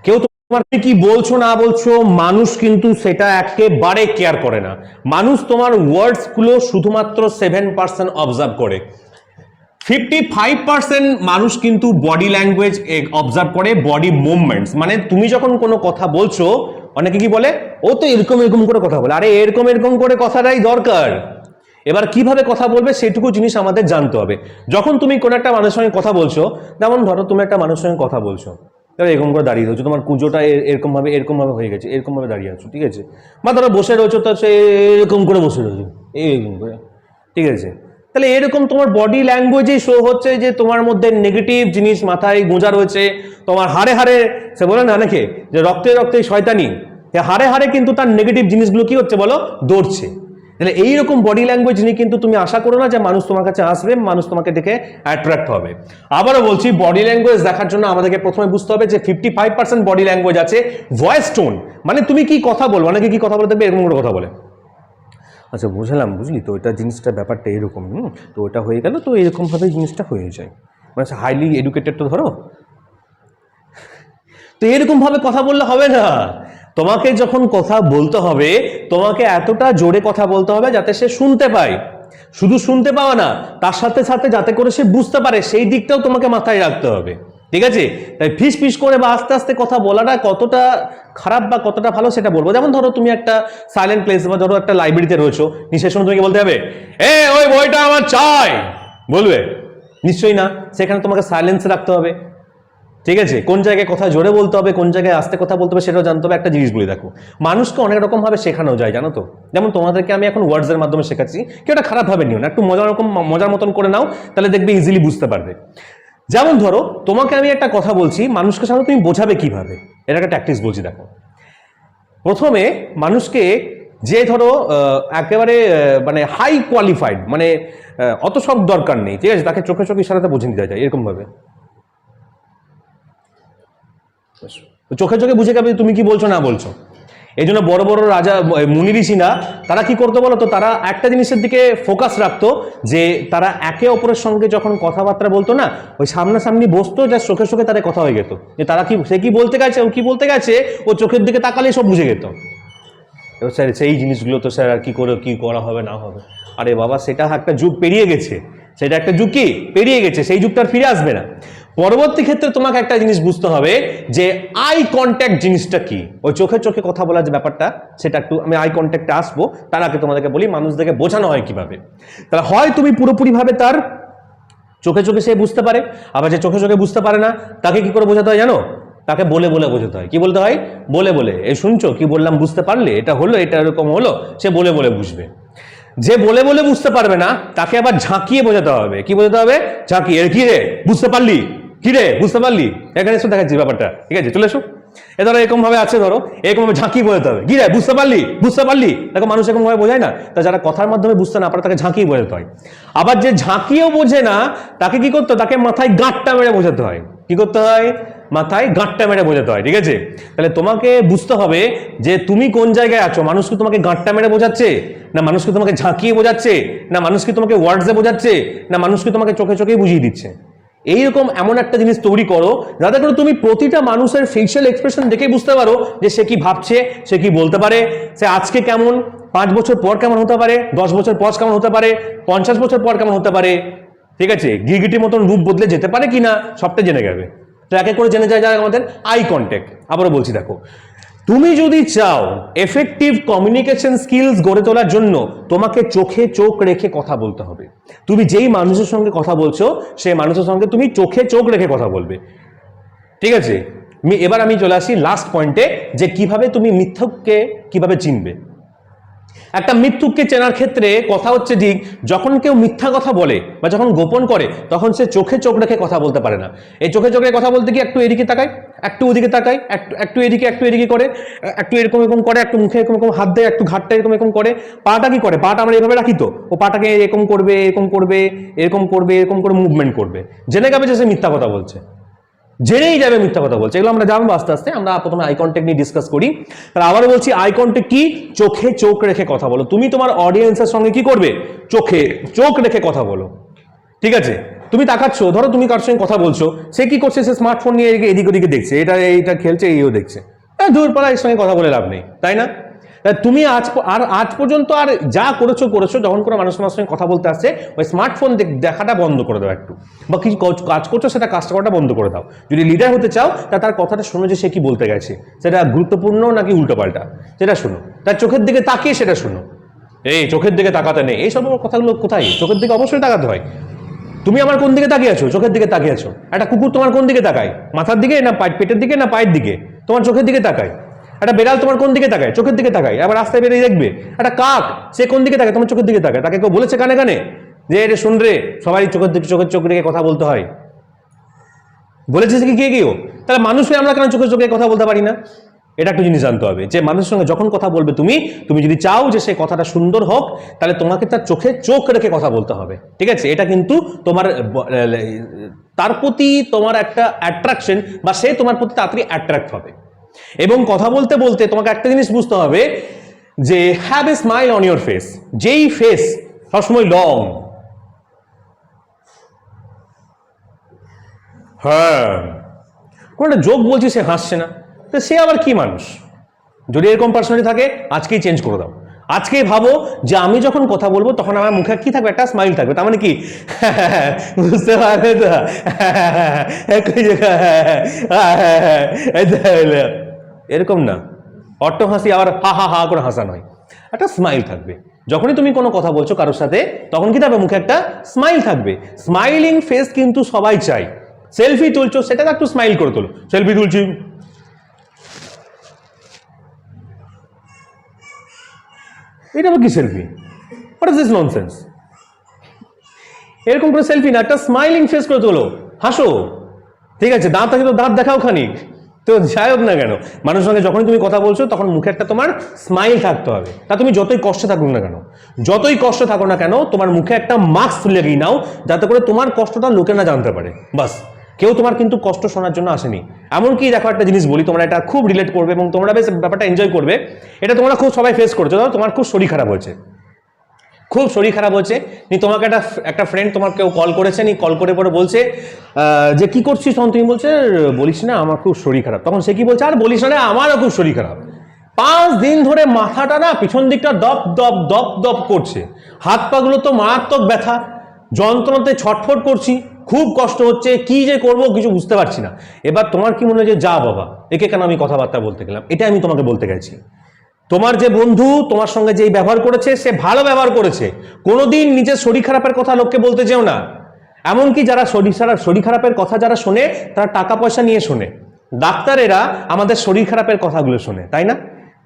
কেউ তোমার কি বলছো না বলছো মানুষ কিন্তু সেটা একেবারে কেয়ার করে না। মানুষ তোমার ওয়ার্ডস গুলো শুধুমাত্র 7% অবজার্ভ করে। 55% মানুষ কিন্তু বডি ল্যাঙ্গুয়েজ অবজার্ভ করে, বডি মুভমেন্টস। মানে তুমি যখন কোনো কথা বলছো, অনেকে কি বলে, ও তো এরকম এরকম করে কথা বলে। আরে এরকম এরকম করে কথাটাই দরকার। এবার কিভাবে কথা বলবে সেটুকু জিনিস আমাদের জানতে হবে। যখন তুমি কোনো একটা মানুষের সঙ্গে কথা বলছো, যেমন ধরো তুমি একটা মানুষের সঙ্গে কথা বলছো, এরকম করে দাঁড়িয়ে রয়েছো, তোমার কুঁজোটা এরকম ভাবে হয়ে গেছে, এরকম ভাবে দাঁড়িয়ে আছো, ঠিক আছে। বা ধরো বসে রয়েছো, তো সে এরকম করে বসে রয়েছো, এরকম করে, ঠিক আছে। তাহলে এরকম তোমার বডি ল্যাঙ্গুয়েজেই শো হচ্ছে যে তোমার মধ্যে নেগেটিভ জিনিস মাথায় গোঁজা রয়েছে। তোমার হাড়ে হাড়ে, সে বলে না অনেকে যে রক্তে রক্তে শয়তানি, হাড়ে হাড়ে কিন্তু তার নেগেটিভ জিনিসগুলো কি হচ্ছে বলো, দৌড়ছে। তাহলে এইরকম বডি ল্যাঙ্গুয়েজ নিয়ে কিন্তু তুমি আশা করো না যে মানুষ তোমার কাছে আসবে, মানুষ তোমাকে দেখে অ্যাট্রাক্ট হবে। আবারও বলছি, বডি ল্যাঙ্গুয়েজ দেখার জন্য আমাদেরকে প্রথমে বুঝতে হবে যে 55% বডি ল্যাঙ্গুয়েজ আছে ভয়েস টোন, মানে তুমি কি কথা বলবো। অনেকে কি কথা বলে দেখবে এরকম করে কথা বলে, আচ্ছা বুঝলাম, বুঝলি তো, এটা জিনিসটা ব্যাপারটা এরকম, তো ওটা হয়ে গেল, তো এরকমভাবে জিনিসটা হয়ে যায়, মানে হাইলি এডুকেটেড তো ধরো। তো এরকম ভাবে কথা বললে হবে না। তোমাকে যখন কথা বলতে হবে, তোমাকে এতটা জোরে কথা বলতে হবে যাতে সে শুনতে পায়। শুধু শুনতে পাওয়া না, তার সাথে সাথে যাতে করে সে বুঝতে পারে, সেই দিকটাও তোমাকে মাথায় রাখতে হবে, ঠিক আছে। তাই ফিস ফিস করে বা আস্তে আস্তে কথা বলাটা কতটা খারাপ বা কতটা ভালো সেটা বলবো। যেমন ধরো তুমি একটা সাইলেন্ট প্লেস বা ধরো একটা লাইব্রেরিতে রয়েছো, নিশ্চয়ই সময় তোমাকে বলতে হবে, এ ওই বইটা আমার চাই, বলবে? নিশ্চয়ই না। সেখানে তোমাকে সাইলেন্স রাখতে হবে, ঠিক আছে। কোন জায়গায় কথা জোরে বলতে হবে, কোন জায়গায় আস্তে কথা বলতে হবে সেটাও জানতে হবে। একটা জিনিস বলি দেখো, মানুষকে অনেক রকম ভাবে শেখানো যায়, জানো তো। যেমন তোমাদেরকে আমি এখন ওয়ার্ডস এর মাধ্যমে শেখাচ্ছি, কেউ এটা খারাপ ভাবে নিও না, একটু মজার মতন করে নাও, তাহলে দেখবে ইজিলি বুঝতে পারবে। যেমন ধরো তোমাকে আমি একটা কথা বলছি, মানুষকে সামনে তুমি বোঝাবে কিভাবে, এটা একটা ট্যাকটিক্স বলছি দেখো। প্রথমে মানুষকে, যে ধরো একেবারে মানে হাই কোয়ালিফাইড, মানে অত সব দরকার নেই, ঠিক আছে, তাকে চোখে চোখে ইশারাতে বুঝে নিতে যায় এরকম ভাবে, চোখে চোখে বুঝে যাবে তুমি কি বলছো না বলছো। এই জন্য বড় বড় রাজা মুনি ঋষিরা তারা কি করতো বলো তো, তারা একটা জিনিসের দিকে ফোকাস রাখতো, যে তারা একে অপরের সঙ্গে যখন কথাবার্তা বলতো না, ওই সামনাসামনি বসতো, যা চোখে চোখে তাদের কথা হয়ে যেত, যে তারা কি, সে কি বলতে গেছে, ও কি বলতে গেছে, ও চোখের দিকে তাকালেই সব বুঝে যেত। এবার স্যার সেই জিনিসগুলো তো স্যার আর কি করে কি করা হবে না হবে। আরে বাবা, সেটা একটা যুগ পেরিয়ে গেছে, সেটা একটা যুগ কি পেরিয়ে গেছে, সেই যুগটা ফিরে আসবে না। পরবর্তী ক্ষেত্রে তোমাকে একটা জিনিস বুঝতে হবে যে আই কন্ট্যাক্ট জিনিসটা কি, ওই চোখে চোখে কথা বলার যে ব্যাপারটা, সেটা একটু আমি আই কন্ট্যাক্টে আসবো, তার আগে তোমাদেরকে বলি মানুষদেরকে বোঝানো হয় কিভাবে। তাহলে হয় তুমি পুরোপুরি ভাবে তার চোখে চোখে সে বুঝতে পারে, আবার যে চোখে চোখে বুঝতে পারে না তাকে কি করে বোঝাতে হয় জানো, তাকে বলে বলে বোঝাতে হয়। কি বলতে হয়? বলে বলে, এই শুনছো কি বললাম, বুঝতে পারলে, এটা হলো, এটা এরকম হলো, সে বলে বলে বুঝবে। যে বলে বলে বুঝতে পারবে না তাকে আবার ঝাঁকিয়ে বোঝাতে হবে। কি বোঝাতে হবে? ঝাঁকিয়ে, কি রে বুঝতে পারলি, কি রে বুঝতে পারলি, এখানে এসে দেখাচ্ছি ব্যাপারটা, ঠিক আছে, চলে এসো। এ ধরো এরকম ভাবে আছে, ধরো এরকম ভাবে ঝাঁকিয়ে বোঝাতে হবে, কি রে বুঝতে পারলি, বুঝতে পারলি। দেখো মানুষ এরকম ভাবে বোঝায় না, তা যারা কথার মাধ্যমে বুঝতে না পারে তাকে ঝাঁকিয়ে বোঝাতে হয়। আবার যে ঝাঁকিয়েও বোঝে না তাকে কি করতে হয়, তাকে মাথায় গাঁটটা মেরে বোঝাতে হয়। কি করতে হয়? মাথায় গাঁটটা মেরে বোঝাতে হয়, ঠিক আছে। তাহলে তোমাকে বুঝতে হবে যে তুমি কোন জায়গায় আছো, মানুষ কি তোমাকে গাঁটটা মেরে বোঝাচ্ছে, না মানুষ কি তোমাকে ঝাঁকিয়ে বোঝাচ্ছে, না মানুষ কি তোমাকে ওয়ার্ডসে বোঝাচ্ছে, না মানুষ কি তোমাকে চোখে চোখেই বুঝিয়ে দিচ্ছে। এইরকম এমন একটা জিনিস তৈরি করো যাতে করে তুমি প্রতিটা মানুষের ফেশিয়াল এক্সপ্রেশন দেখে বুঝতে পারো যে সে কি ভাবছে, সে কি বলতে পারে, সে আজকে কেমন, 5 বছর পর কেমন হতে পারে, 10 বছর পর কেমন হতে পারে, 50 বছর পর কেমন হতে পারে, ঠিক আছে, গিরগিটির মতন রূপ বদলে যেতে পারে কিনা, সবটা জেনে যাবে। তো একে করে জেনে যায় আমাদের আই কন্ট্যাক্ট। আবারও বলছি দেখো, তুমি যদি চাও এফেক্টিভ কমিউনিকেশন স্কিলস গড়ে তোলার জন্য তোমাকে চোখে চোখ রেখে কথা বলতে হবে। তুমি যেই মানুষের সঙ্গে কথা বলছো সেই মানুষের সঙ্গে তুমি চোখে চোখ রেখে কথা বলবে, ঠিক আছে। এবার আমি চলে আসি লাস্ট পয়েন্টে, যে কিভাবে তুমি মিথ্যুককে কিভাবে চিনবে। একটা মিথ্যুককে চেনার ক্ষেত্রে কথা হচ্ছে, ঠিক যখন কেউ মিথ্যা কথা বলে বা যখন গোপন করে তখন সে চোখে চোখ রেখে কথা বলতে পারে না। এই চোখে চোখে কথা বলতে গিয়ে একটু এদিকে তাকায়, একটু ওদিকে তাকায়, একটু এদিকে একটু এদিকে করে, একটু এরকম এরকম করে, একটু মুখে এরকম এরকম হাত দেয়, একটু ঘাটটা এরকম এরকম করে। পাটা কি করে, পাটা আমরা এভাবে রাখি, তো ও পাটাকে এরকম করবে, এরকম করবে, এরকম করবে, এরকম করে মুভমেন্ট করবে, জেনে যাবে যে সে মিথ্যা কথা বলছে, জেনেই যাবে মিথ্যা কথা বলছে। এগুলো আমরা জানবো আস্তে আস্তে। আমরা প্রথমে আই কন্ট্যাক্ট নিয়ে ডিসকাস করি। তাহলে আবার বলছি, আই কন্ট্যাক্ট কি? চোখে চোখ রেখে কথা বলো। তুমি তোমার অডিয়েন্সের সঙ্গে কি করবে? চোখে চোখ রেখে কথা বলো, ঠিক আছে। তুমি তাকাচ্ছ, ধরো তুমি কার সঙ্গে কথা বলছো, সে কি করছে, সে স্মার্টফোন নিয়ে এদিক ওদিকে দেখছে, এইটা খেলছে, এইও দেখছে, দূর পালা, এর সঙ্গে কথা বলে লাভ নেই, তাই না? তুমি আজ পর্যন্ত আর যা করেছো, যখন কোনো মানুষের সঙ্গে কথা বলতে আসছে, ওই স্মার্টফোন দেখাটা বন্ধ করে দাও একটু, বা কিছু কাজ করছো সেটা কাজটা করাটা বন্ধ করে দাও। যদি লিডার হতে চাও, তার কথাটা শোনো যে সে কি বলতে গেছে, সেটা গুরুত্বপূর্ণ নাকি উল্টোপাল্টা, সেটা শোনো, তার চোখের দিকে তাকিয়ে সেটা শোনো। এই চোখের দিকে তাকাতে নেই, এইসব কথাগুলো কোথায়? চোখের দিকে অবশ্যই তাকাতে হয়। তুমি আমার কোন দিকে তাকিয়ে আছো? চোখের দিকে তাকিয়ে আছো। একটা কুকুর তোমার কোন দিকে তাকায়? মাথার দিকে, না পেটের দিকে, না পায়ের দিকে? তোমার চোখের দিকে তাকায়। একটা বেড়াল তোমার কোন দিকে তাকায়? চোখের দিকে তাকায়। আবার রাস্তায় বেরিয়ে দেখবে একটা কাক, সে কোন দিকে তাকায়? তোমার চোখের দিকে তাকায়। তাকে কেউ বলেছে কানে কানে যে এটা শুন রে, সবাই চোখ দিকে কথা বলতে হয়? বলেছে কি কে কেউ? তাহলে মানুষকে আমরা কেন চোখে কথা বলতে পারি না? এটা একটু জিনিস জানতে হবে, যে মানুষের সঙ্গে যখন কথা বলবে তুমি যদি চাও যে সেই কথাটা সুন্দর হোক, তাহলে তোমাকে তার চোখে চোখ রেখে কথা বলতে হবে, ঠিক আছে? এটা কিন্তু তোমার তার প্রতি তোমার একটা অ্যাট্রাকশন, বা সে তোমার প্রতি তাড়াতাড়ি অ্যাট্রাক্ট হবে। এবং কথা বলতে বলতে তোমাকে একটা জিনিস বুঝতে হবে, যে have a smile on your face. যেই ফেস সবসময় লং, হ্যাঁ, কোন একটা জোক বলছি, সে হাসছে না, তো সে আবার কি মানুষ? যদি এরকম পার্সোনালিটি থাকে, আজকেই চেঞ্জ করে দাও। আজকেই ভাবো যে আমি যখন কথা বলবো তখন আমার মুখে কি থাকবে? একটা স্মাইল থাকবে। তার মানে কি? বুঝতে পারবে তো? এরকম না, অট্ট হাসি আবার হা হা হা করে হাসা নয়, একটা স্মাইল থাকবে। যখনই তুমি কোনো কথা বলছো কারোর সাথে, তখন কি থাকবে? মুখে একটা স্মাইল থাকবে। স্মাইলিং ফেস কিন্তু সবাই চাই। সেলফি তুলছো, সেটা একটু স্মাইল করে তোলো। সেলফি তুলছি, এটা আবার কি selfie? What is this nonsense? এরকম করে সেলফি না, একটা স্মাইলিং ফেস করে তোলো, হাসো, ঠিক আছে? দাঁত আছে তো দাঁত দেখাও খানিক, তো যাই হোক না কেন, মানুষের সঙ্গে যখনই তুমি কথা বলছো তখন মুখে একটা তোমার স্মাইল থাকতে হবে। তা তুমি যতই কষ্টে থাকুক না কেন, তোমার মুখে একটা মাস্ক লেগেই নাও, যাতে করে তোমার কষ্টটা লোকে না জানতে পারে। বাস, কেউ তোমার কিন্তু কষ্ট শোনার জন্য আসেনি। এমনকি দেখো, একটা জিনিস বলি, তোমরা এটা খুব রিলেট করবে এবং তোমরা বেশ ব্যাপারটা এনজয় করবে। এটা তোমরা খুব সবাই ফেস করছো। ধরো তোমার খুব শরীর খারাপ হয়েছে, তোমাকে একটা ফ্রেন্ড, তোমার কেউ কল করেছে, কল করে পরে বলছে যে কি করছিস? তখন তুমি বলছে বলিস না, আমার খুব শরীর খারাপ। তখন সে কি বলছে? আর বলিস না, আমারও খুব শরীর খারাপ। 5 দিন ধরে মাথাটা না পিছন দিকটা দপ দপ দপ দপ করছে, হাত পাগুলো তো মারাত্মক ব্যথা, যন্ত্রণাতে ছটফট করছি, খুব কষ্ট হচ্ছে, কি যে করবো কিছু বুঝতে পারছি না। এবার তোমার কি মনে হয় যে যা বাবা, একে কেন আমি কথাবার্তা বলতে গেলাম? এটা আমি তোমাকে বলতে গেছি। তোমার যে বন্ধু তোমার সঙ্গে যেই ব্যবহার করেছে, সে ভালো ব্যবহার করেছে। কোনোদিন নিজের শরীর খারাপের কথা লোককে বলতে যেও না। এমনকি যারা শরীর খারাপের কথা যারা শোনে, তারা টাকা পয়সা নিয়ে শোনে। ডাক্তারেরা আমাদের শরীর খারাপের কথাগুলো শোনে, তাই না?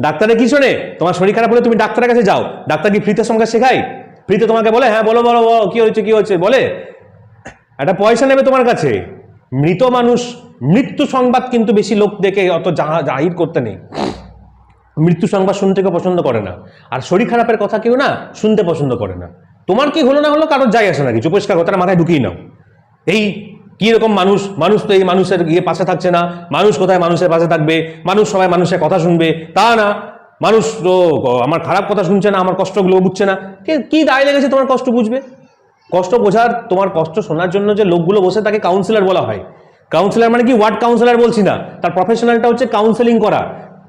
ডাক্তারে কি শোনে? তোমার শরীর খারাপ হলে তুমি ডাক্তারের কাছে যাও, ডাক্তার কি ফ্রিতে সঙ্গে শেখায়? ফ্রিতে তোমাকে বলে হ্যাঁ বলো বলো বলো কি হয়েছে বলে? একটা পয়সা নেবে তোমার কাছে। মৃত মানুষ, মৃত্যু সংবাদ কিন্তু বেশি লোক দেখে অত জাহির করতে নেই। মৃত্যু সংবাদ শুনতে কেউ পছন্দ করে না, আর শরীর খারাপের কথা কেউ না শুনতে পছন্দ করে না। তোমার কি হলো না হলো কারোর যাই আসে না, কিছু পরিষ্কার কথাটা মাথায় ঢুকিয়ে নাও। এই কি রকম মানুষ তো এই মানুষের পাশে থাকছে না, মানুষ কোথায় মানুষের পাশে থাকবে? মানুষ সবাই মানুষের কথা শুনবে তা না, মানুষ তো আমার খারাপ কথা শুনছে না, আমার কষ্টগুলো বুঝছে না। কি দায় লেগেছে তোমার কষ্ট বুঝবে? কষ্ট বোঝার, তোমার কষ্ট শোনার জন্য যে লোকগুলো বসে, তাকে কাউন্সিলর বলা হয়। কাউন্সিলর মানে কি? ওয়ার্ড কাউন্সিলর বলছি না, তার প্রফেশনালটা হচ্ছে কাউন্সেলিং করা।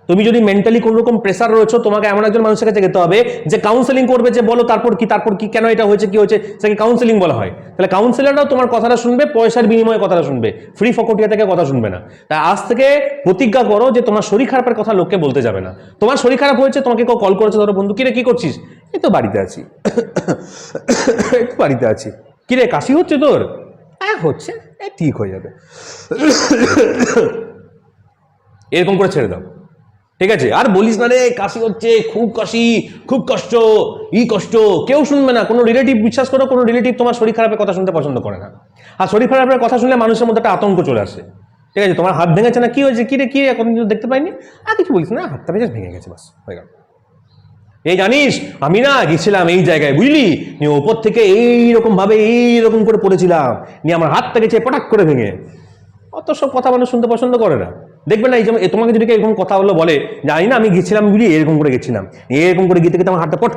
তুমি যদি মেন্টালি কোন রকম প্রেসার রয়েছে, তোমাকে এমন একজন মানুষের কাছে যেতে হবে যে কাউন্সেলিং করবে, যে বলো তারপর কি, কেন এটা হয়েছে, কি হয়েছে, সেটাকে কাউন্সেলিং বলা হয়। তাহলে কাউন্সিলররাও তোমার কথাটা শুনবে, পয়সার বিনিময়ে কথাটা শুনবে, ফ্রি ফকটিয়া থেকে কথা শুনবে না। তাই আজ থেকে প্রতিজ্ঞা করো যে তোমার শরীর খারাপের কথা লোককে বলতে যাবে না। তোমার শরীর খারাপ হয়েছে, তোমাকে কেউ কল করেছে, ধরো বন্ধু, কিরে কি করছিস? এই তো বাড়িতে আছি, কিরে কাশি হচ্ছে তোর? হ্যাঁ হচ্ছে, ঠিক হয়ে যাবে, এরকম করে ছেড়ে দাও, ঠিক আছে? আর বলিস না রে কাশি হচ্ছে, খুব কাশি, খুব কষ্ট, কষ্ট, কেউ শুনবে না। কোনো রিলেটিভ, বিশ্বাস করো, কোনো রিলেটিভ তোমার শরীর খারাপের কথা শুনতে পছন্দ করে না। আর শরীর খারাপের কথা শুনলে মানুষের মধ্যে একটা আতঙ্ক চলে আসে, ঠিক আছে? তোমার হাত ভেঙেছে না, কি হয়েছে, কি এখন দেখতে পাইনি, আর কিছু বলিস না, হাতটা ভেঙে গেছে, বাস হয়ে গেল। এই জানিস আমি না গেছিলাম এই জায়গায়, বুঝলি, নিয়ে ওপর থেকে এইরকম ভাবে এইরকম করে পড়েছিলাম, নিয়ে আমার হাতটা গেছে পটাক করে ভেঙে। অত সব কথা মানুষ শুনতে পছন্দ করে না। দেখবে না, এই যেমন তোমাকে যদি এরকম কথা বলে, জানি না আমি গেছিলাম বুঝলি, এরকম করে গেছিলাম, এরকম করে গিয়ে থেকে আমার হাতটা পট